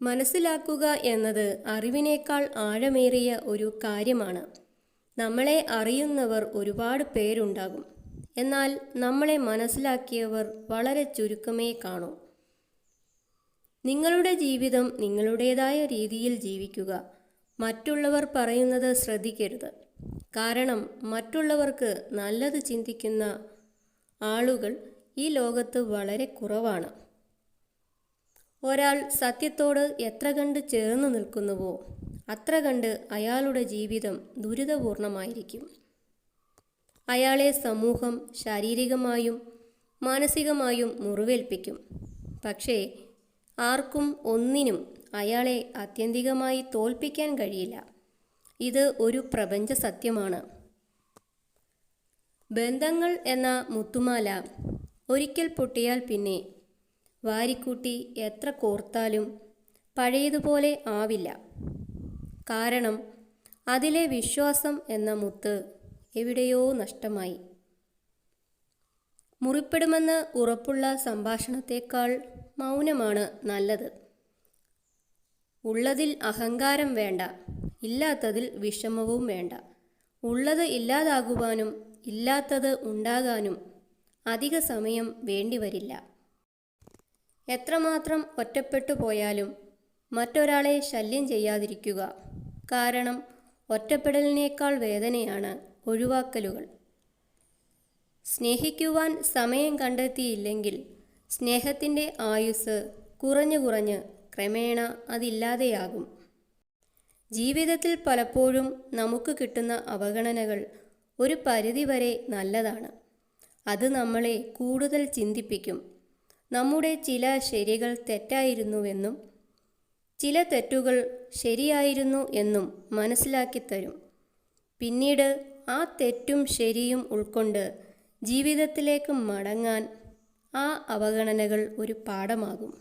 മനസ്സിലാക്കുക എന്നത് അറിവിനേക്കാൾ ആഴമേറിയ ഒരു കാര്യമാണ്. നമ്മളെ അറിയുന്നവർ ഒരുപാട് പേരുണ്ടാകും. എന്നാൽ നമ്മളെ മനസ്സിലാക്കിയവർ വളരെ ചുരുക്കമേ കാണൂ. നിങ്ങളുടെ ജീവിതം നിങ്ങളുടേതായ രീതിയിൽ ജീവിക്കുക. മറ്റുള്ളവർ പറയുന്നത് ശ്രദ്ധിക്കരുത്. കാരണം മറ്റുള്ളവർക്ക് നല്ലത് ചിന്തിക്കുന്ന ആളുകൾ ഈ ലോകത്ത് വളരെ കുറവാണ്. ഒരാൾ സത്യത്തോട് എത്ര കണ്ട് ചേർന്ന് നിൽക്കുന്നുവോ അത്ര കണ്ട് അയാളുടെ ജീവിതം ദുരിതപൂർണമായിരിക്കും. അയാളെ സമൂഹം ശാരീരികമായും മാനസികമായും മുറിവേൽപ്പിക്കും. പക്ഷേ ആർക്കും ഒന്നിനും അയാളെ ആത്യന്തികമായി തോൽപ്പിക്കാൻ കഴിയില്ല. ഇത് ഒരു പ്രപഞ്ച സത്യമാണ്. ബന്ധങ്ങൾ എന്ന മുത്തുമാല ഒരിക്കൽ പൊട്ടിയാൽ പിന്നെ വാരിക്കൂട്ടി എത്ര കോർത്താലും പഴയതുപോലെ ആവില്ല. കാരണം അതിലെ വിശ്വാസം എന്ന മുത്ത് എവിടെയോ നഷ്ടമായി. മുറിപ്പെടുമെന്ന് ഉറപ്പുള്ള സംഭാഷണത്തേക്കാൾ മൗനമാണ് നല്ലത്. ഉള്ളതിൽ അഹങ്കാരം വേണ്ട, ഇല്ലാത്തതിൽ വിഷമവും വേണ്ട. ഉള്ളത് ഇല്ലാതാകുവാനും ഇല്ലാത്തത് ഉണ്ടാകാനും അധിക സമയം വേണ്ടിവരില്ല. എത്രമാത്രം ഒറ്റപ്പെട്ടു പോയാലും മറ്റൊരാളെ ശല്യം ചെയ്യാതിരിക്കുക. കാരണം ഒറ്റപ്പെടലിനേക്കാൾ വേദനയാണ് ഒഴിവാക്കലുകൾ. സ്നേഹിക്കുവാൻ സമയം കണ്ടെത്തിയില്ലെങ്കിൽ സ്നേഹത്തിൻ്റെ ആയുസ് കുറഞ്ഞു കുറഞ്ഞ് ക്രമേണ അതില്ലാതെയാകും. ജീവിതത്തിൽ പലപ്പോഴും നമുക്ക് കിട്ടുന്ന അവഗണനകൾ ഒരു പരിധിവരെ നല്ലതാണ്. അത് നമ്മളെ കൂടുതൽ ചിന്തിപ്പിക്കും. നമ്മുടെ ചില ശരികൾ തെറ്റായിരുന്നുവെന്നും ചില തെറ്റുകൾ ശരിയായിരുന്നു എന്നും മനസ്സിലാക്കിത്തരും. പിന്നീട് ആ തെറ്റും ശരിയും ഉൾക്കൊണ്ട് ജീവിതത്തിലേക്ക് മടങ്ങാൻ ആ അവഗണനകൾ ഒരു പാഠമാകും.